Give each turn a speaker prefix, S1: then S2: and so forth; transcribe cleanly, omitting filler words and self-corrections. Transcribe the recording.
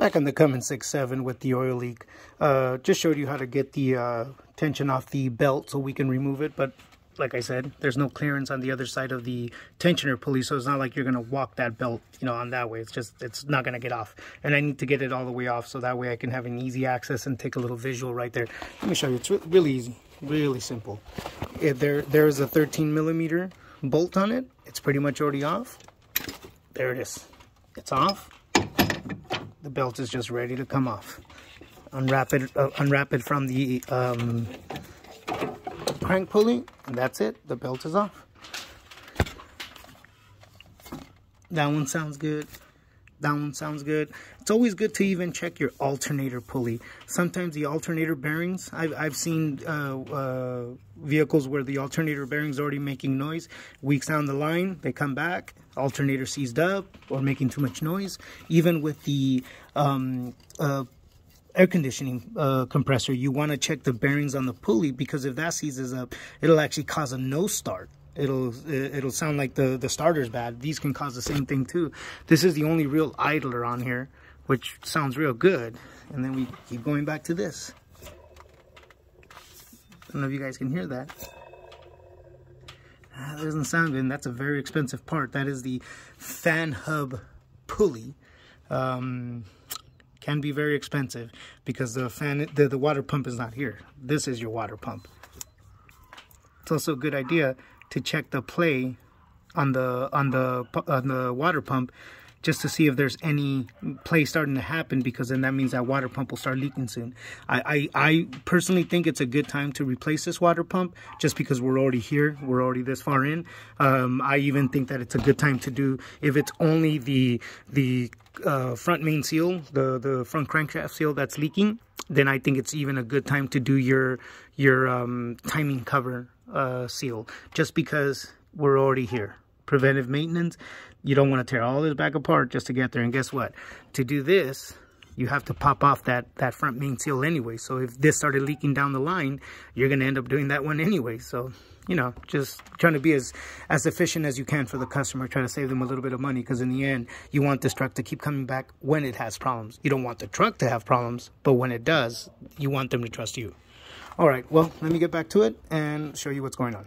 S1: Back on the Cummins 6.7 with the oil leak. Just showed you how to get the tension off the belt so we can remove it. But like I said, there's no clearance on the other side of the tensioner pulley, so it's not like you're going to walk that belt, you know, on that way. It's not going to get off. And I need to get it all the way off so that way I can have an easy access and take a little visual right there. Let me show you. It's really easy, really simple. There's a 13mm bolt on it. It's pretty much already off. There it is. It's off. The belt is just ready to come off. Unwrap it from the crank pulley, and that's it. The belt is off. That one sounds good. That one sounds good. It's always good to even check your alternator pulley. Sometimes the alternator bearings, I've seen vehicles where the alternator bearings are already making noise. Weeks down the line, they come back, alternator seized up or making too much noise. Even with the air conditioning compressor, you want to check the bearings on the pulley, because if that seizes up, it'll actually cause a no start. It'll sound like the starter's bad. These can cause the same thing too. This is the only real idler on here, which sounds real good. And then we keep going back to this. I don't know if you guys can hear that. That doesn't sound good, and that's a very expensive part. That is the fan hub pulley. Can be very expensive because the water pump is not here. This is your water pump. It's also a good idea to check the play on the water pump, just to see if there's any play starting to happen, because then that means that water pump will start leaking soon. I personally think it's a good time to replace this water pump, just because we're already here, we're already this far in. I even think that it's a good time to do, if it's only the front main seal, the front crankshaft seal that's leaking, then I think it's even a good time to do your timing cover seal, just because we're already here. Preventive maintenance. You don't want to tear all this back apart just to get there. And guess what? To do this, you have to pop off that front main seal anyway. So if this started leaking down the line, you're going to end up doing that one anyway. So, you know, just trying to be as efficient as you can for the customer. Try to save them a little bit of money, because in the end, you want this truck to keep coming back when it has problems. You don't want the truck to have problems, but when it does, you want them to trust you. All right, well, let me get back to it and show you what's going on.